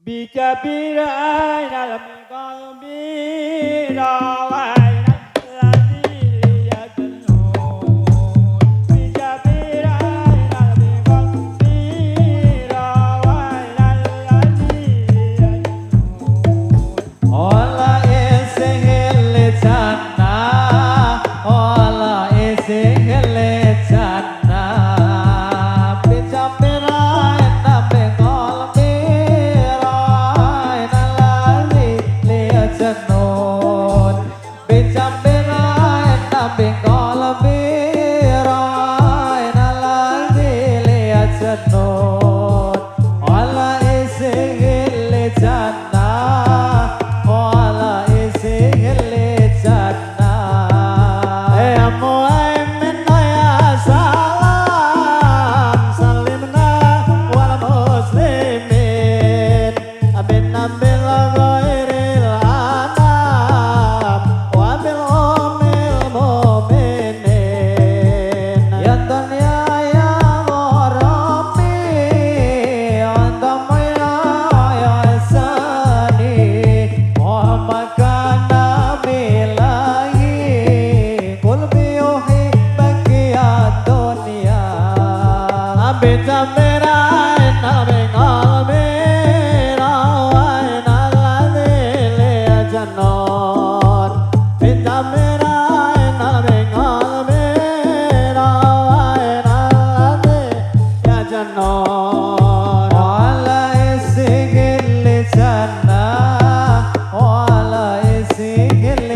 Bija birai dalam kalbi rawai lagi lihat tenun. Bija birai dalam kalbi rawai lagi lihat tenun. Ola esehele jana, ola esehele jana. Bija birai dalam kalbi rawai lagi lihat tenun. Bija birai dalam kalbi rawai lagi lihat tenun. Ola esehele jana. Ola esehele jana. Ya mu'min ya salam salimna wal muslimin bin nabil ghairil anam wa bil ummil mu'minin ya dunya ya gharabi antum ya sani Muhammad kana bilahi kul biyuhi bagian dunia bita merai nabi qalbi rawai naladi liya janon bita merai nabi qalbi rawai naladi ya janon wala isigil jannah wala isigil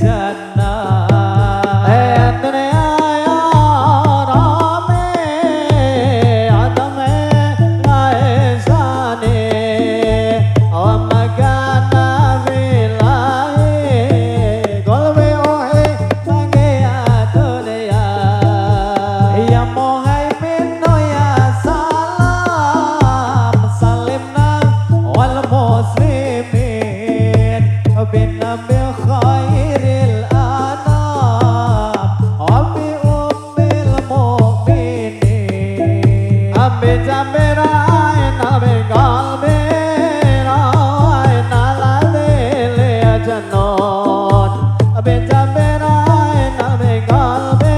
jannah dunia ya rame adam laisani wa magana bilahi qalbi uhi bagiya dunia ya muhaimin ya salam salimna wal muslimin bin nabi khairil anam wa bi ummil mu'minin abi jambirai nabi qalbi rawai naladi liya janon abi jambirai nabi qalbi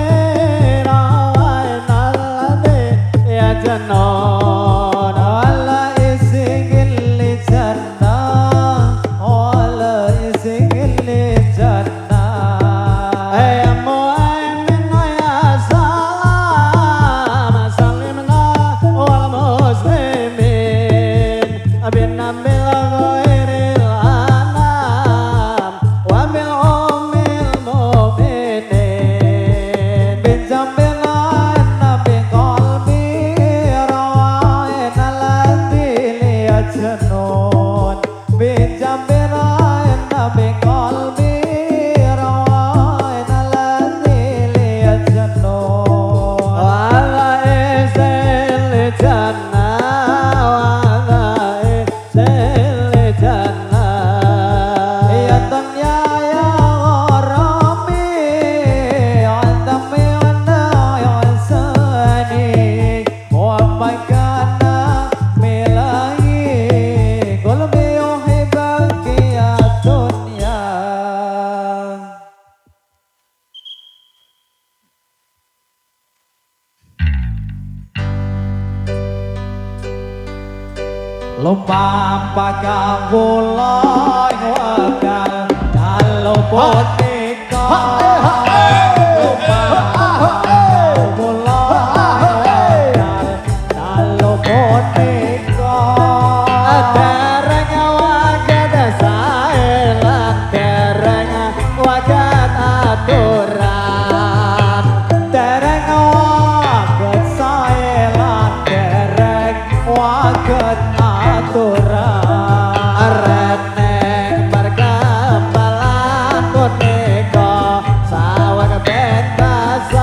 rawai naladi liya janon wala isigil jannah wala isigil jannah ya mu'min ya salam salimna wal muslimin bin nabil ghairil anam wa bil ummil mu'minin bin jambilan nabi qalbi rawai naladi liya janon bin jambilan nabi qalbi rawai naladi liya janon wala isil jannah wala isil jannah ya dunya ya gharabi andami wana ya sani wa magana bilahi qalbi yuhibbaki ya dunya. Lupa kawula wakal kalau punika lupa kawula wakal kalau punika dereng wagat saelan dereng wagat aturan dereng wagat saelan dereng wagat aturan reneng perkembalan punika saweg bentasan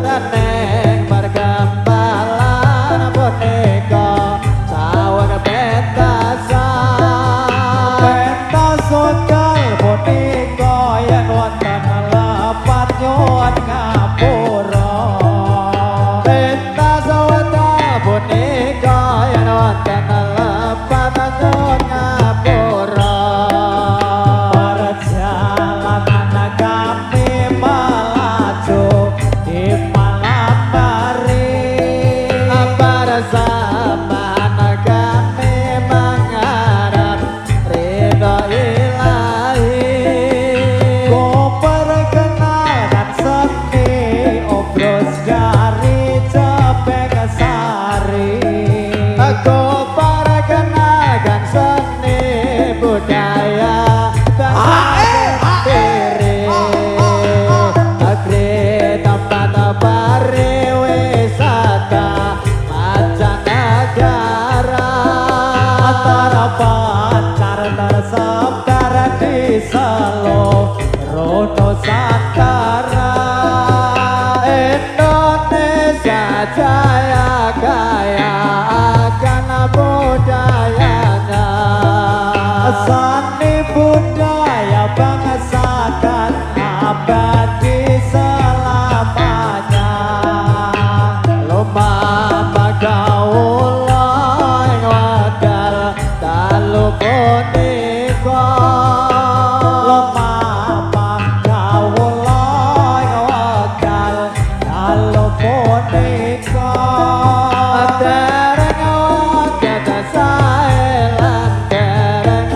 reneng perkembalan punika saweg bentasan pentas sokal punika yen wonten lepat nyuwun ngapura pentas sokal punika yen wonten lepat jaya kaya akan budayanya. Seni budaya bangsa dan abadi selamanya. Lumama kawula ing wadal dalu punika. Lumama kawula ing wadal dalu punika. Dereng waget sae lan dereng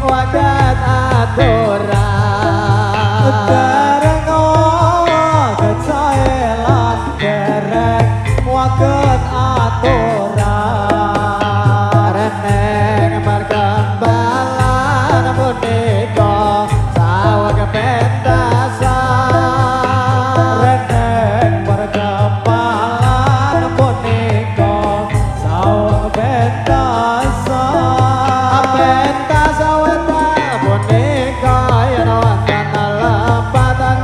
waget aturan. Dereng waget sae lan dereng waget aturan. Reneng margambalan punika saweg pentasan. Reneng margambalan punika saweg pentasan. Pentasan wetan punika yen wonten lempatan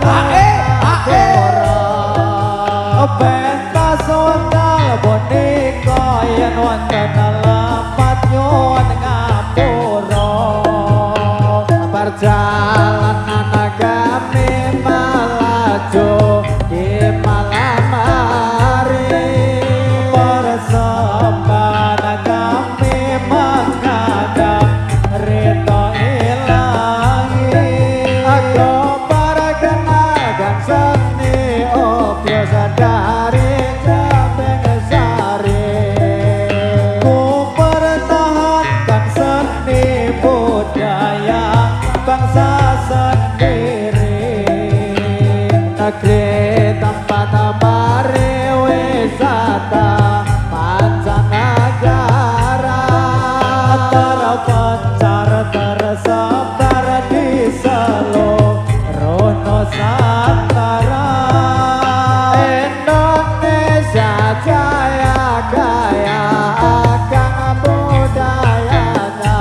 aturan. Pentasan punika yen wonten lempat nyuwun ngapura. Perjalanan kami melaju di malam hari. Persembahan kami menghadap ridho ilahi. Aku perkenalkan seni obyos dari Jabeng Sari. Ku pertahankan seni budaya bangsa sendiri. Negeri tempat pariwisata mancanegara terpencar tersebar di seluruh Nusantara. Indonesia jaya kaya akan budayanya.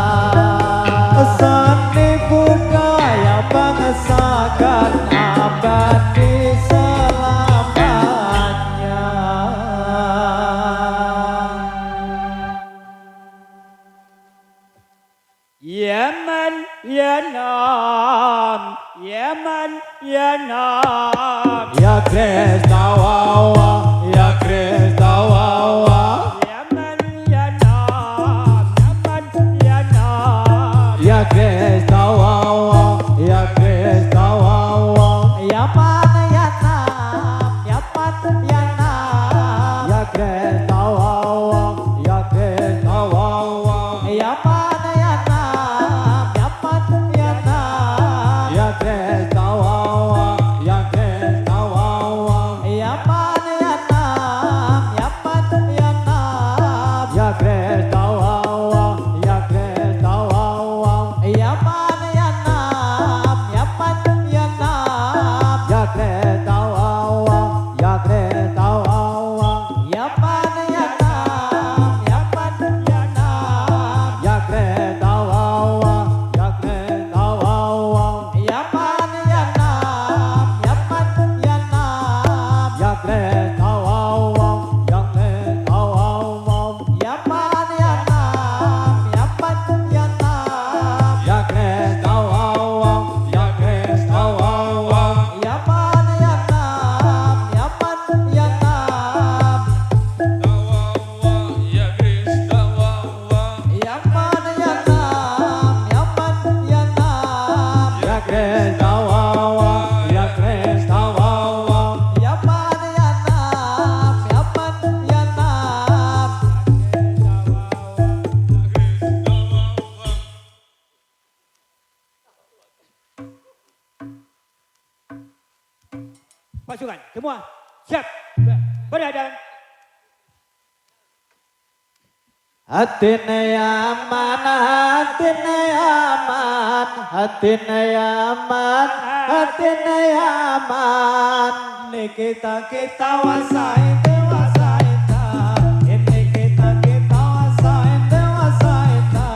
Seni budaya bangsa kan abadi selamanya. Yemen Yenam, Yemen Yenam, Ya Krista wawa, ya Krista wawa. Yemen Yenam, Yemen Yenam, Ya Krista wawa, ya Krista wawa. Yaman yanam, yaman yanam. Ya Krista wawa, ya Krista wawa. Yaman yanam, yaman yanam. Ya Krista wawa, ya Krista wawa. Yaman yanam, yaman yanam. Ya Krista wawa, ya Krista wawa. Yaman yanam, yaman yanam. Ya Krista wawa, ya Krista wawa. Yaman yanam, yaman yanam. Ya Krista wawa, ya Krista wawa. Yaman yanam, yaman yanam. Ya Krista wawa, ya Krista wawa. Yaman yanam, yaman yanam. Ya Krista wawa, ya Krista wawa. Yaman yanam, yaman yanam. Yaman yanam, yaman yanam. Ya Krista wawa, ya Krista wawa. Yaman yanam, yaman yanam. pasukan semua siap berada. Hatine aman, hatine aman, hatine aman, hatine aman. Nikita kita wasai dewasai ta, ini kita wasai dewasai ta.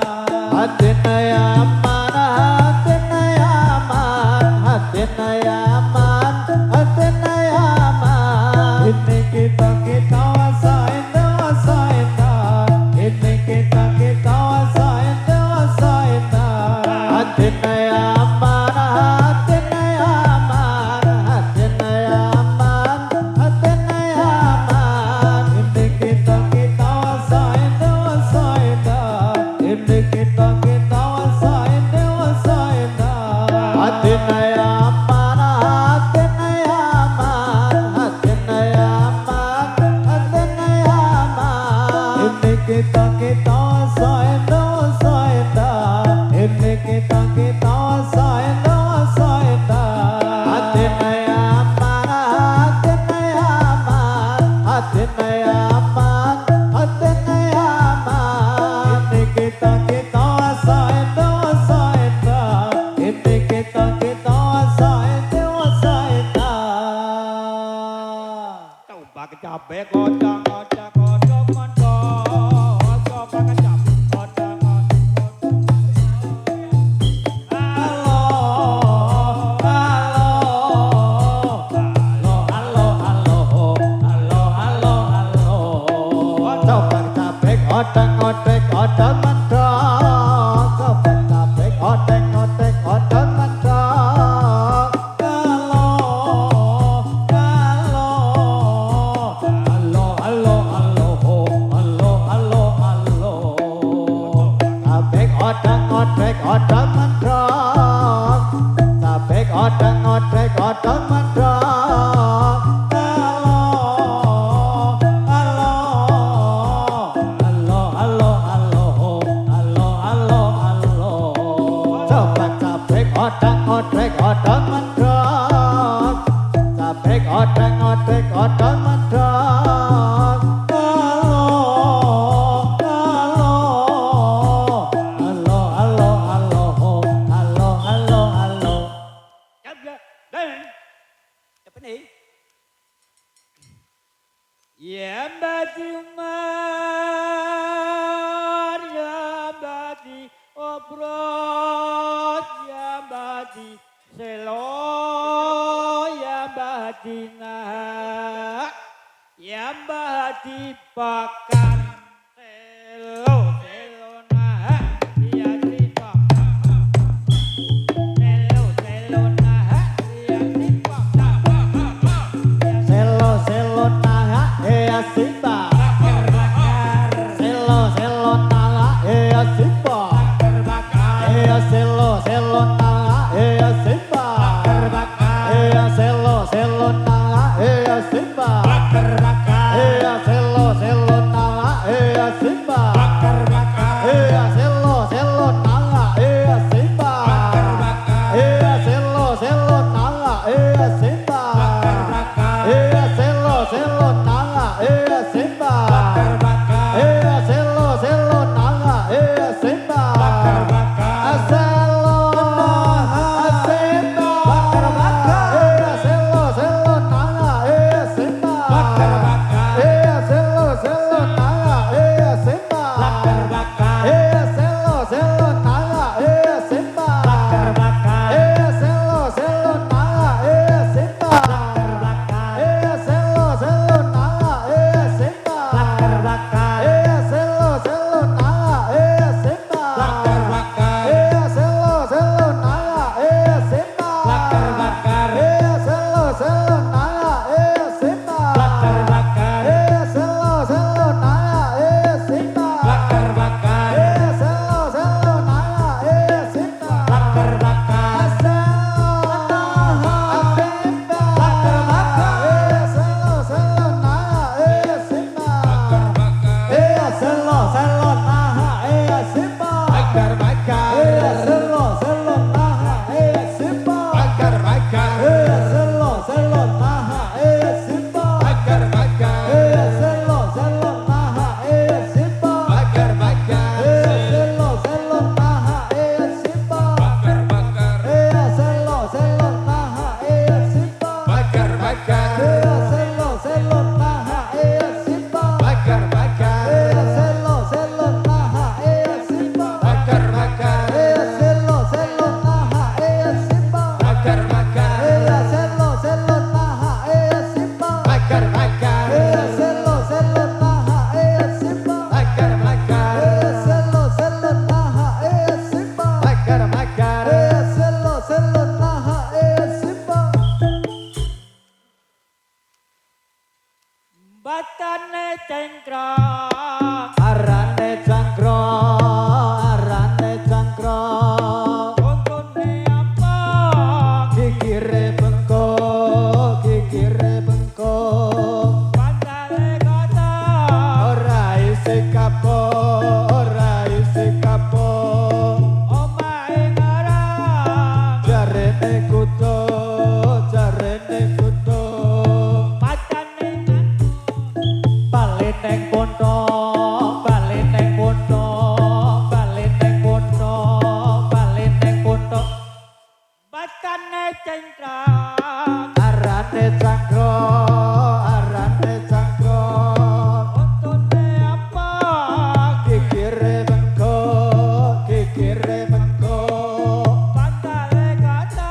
Hatine aman, hatine aman, hatine aman, hatine aman. Ini kita wasai. kita kita soendo soenda ini kita kita soendo soenda hatine aman hatine aman hatine aman hatine aman ini kita kita soendo soenda ini kita kita soendo soenda tau bak cabe kodang kodang kodang mondo coba kecap kodang Odeng odeng mendok, sobat kabeh odeng odeng mendok. Kabeh odeng odeng mendok, kabeh odeng odeng mendok. Odeng odeng mendok, cabek odeng odeng mendok. Halo. apa nih ya bati umar ya bati obrol ya bati selo ya bati nah ya bati pakan selo nah ya tipak selo nah ya tipak Selo naga simba. Selo naga simba. Selo naga simba. Selo naga simba. Selo naga simba. Selo naga simba. Selo naga simba. Selo naga simba. Selo naga simba. batane cengkrang Arane cangkrong kontone apa Gigire bengkok pantale kata Ora isi isi kapok, ora isi kapok. omahe ngarang Jarene kuto, jarene kuto. pacane ngantuk Bali neng pondo, bali neng pondo, bali neng pondo, bali neng pondo. pacane cengkrang Arane cangkro, arane cangkro. untune apa Kikire bengko, kikire bengko. pantale kata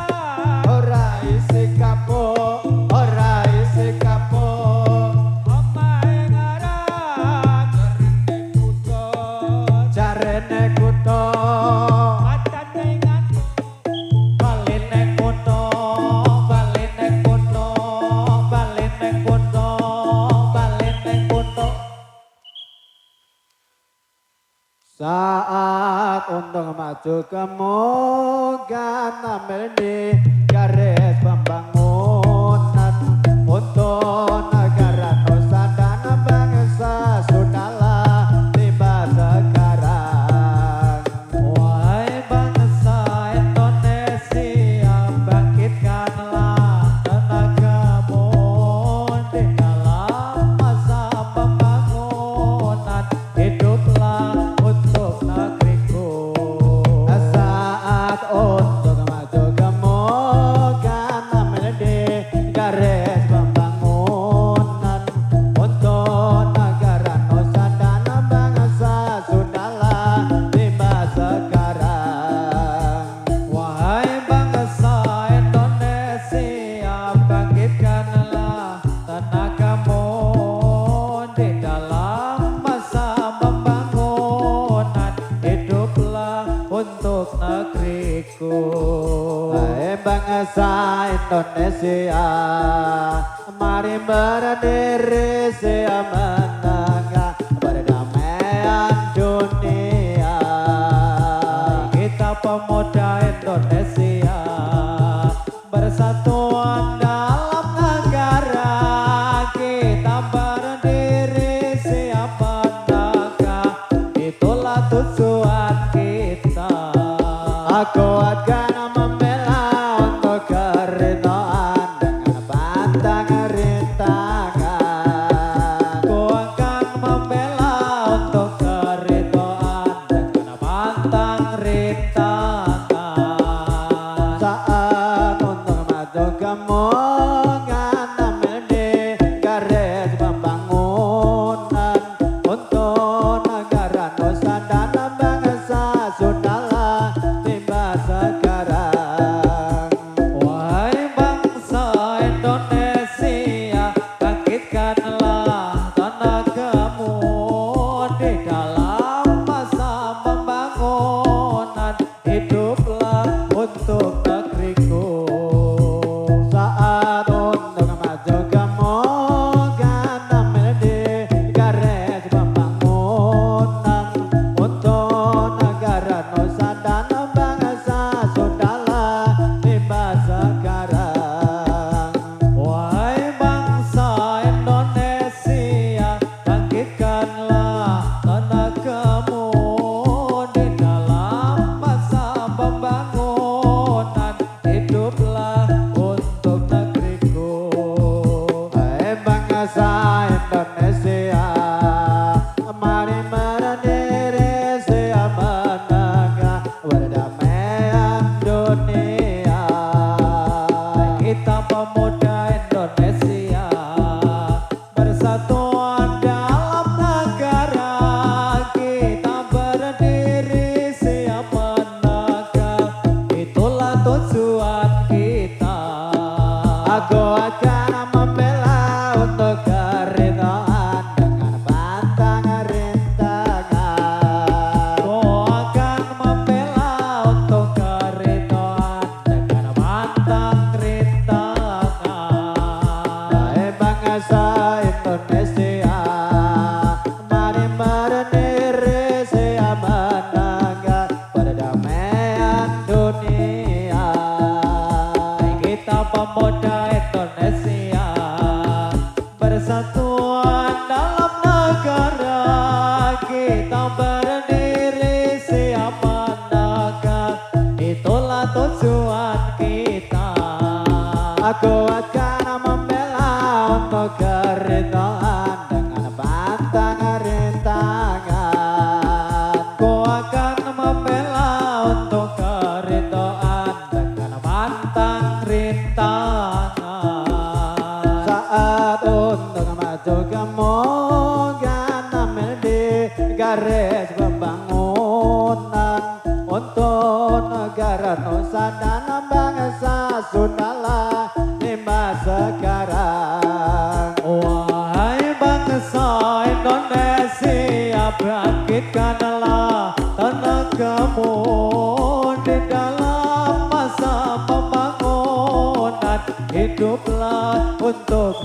Ora isi kapok, ora isi kapok. omahe ngarang jarene kuto Jarene kuto, pacane ngantuk bali neng pondo, bali neng pondo, bali neng pondo, bali neng pondo. Saat untuk maju kemudian meldi garis pembangunan untuk negara Nusa dan bangsa sudahlah tiba sekarang. Wahai bangsa Indonesia, bangkitkanlah tenagamu di dalam masa pembangunan. Hiduplah untuk negeriku. Saat untuk maju kemudian meldi garis pembangunan untuk negara Nusa dan bangsa sudahlah tiba sekarang. Wahai bangsa Indonesia, bangkitkanlah tenagamu di dalam masa pembangunan. Hiduplah untuk negeriku. Wahai bangsa Indonesia, mari berdiri menengah perdamaian dunia. Kita pemuda Indonesia bersatuan dalam negara. Kita berdiri siap menegak, itulah tujuan kita. Aku akan membela untuk keridhaan dengan pantang rintangan. Aku akan membela untuk keridhaan dengan pantang rintangan. Saat untuk maju kemudian meldi garis pembangunan untuk negara Nusa dan bangsa sudahlah tiba sekarang. Wahai bangsa Indonesia, bangkitkanlah tenagamu di dalam masa pembangunan. Hiduplah untuk negeriku. Saat untuk maju kemudian meldi garis pembangunan untuk negara Nusa dan bangsa sudahlah tiba sekarang. Wahai bangsa Indonesia, bangkitkanlah tenagamu di dalam masa pembangunan. Hiduplah untuk negeriku. Wahai bangsa Indonesia, mari berdiri siap menegak perdamaian dunia. Kita pemuda Indonesia bersatuan dalam negara. Kita berdiri siap menegak, itulah tujuan kita. Aku akan membela untuk keridhaan dengan pantang rintangan. Aku akan membela untuk keridhaan dengan pantang rintangan. Wahai bangsa Indonesia, mari berdiri siap menegak perdamaian dunia. Kita pemuda Indonesia bersatuan dalam negara. pantang rintangan. Ku akan membela untuk keridhaan dengan pantang rintangan. Saat untuk maju kemudian ambil di garis pembangunan untuk negara Nusa dan bangsa sudahlah tiba sekarang. Wahai bangsa Indonesia, bangkitkanlah tenagamu di dalam masa pembangunan. Hiduplah untuk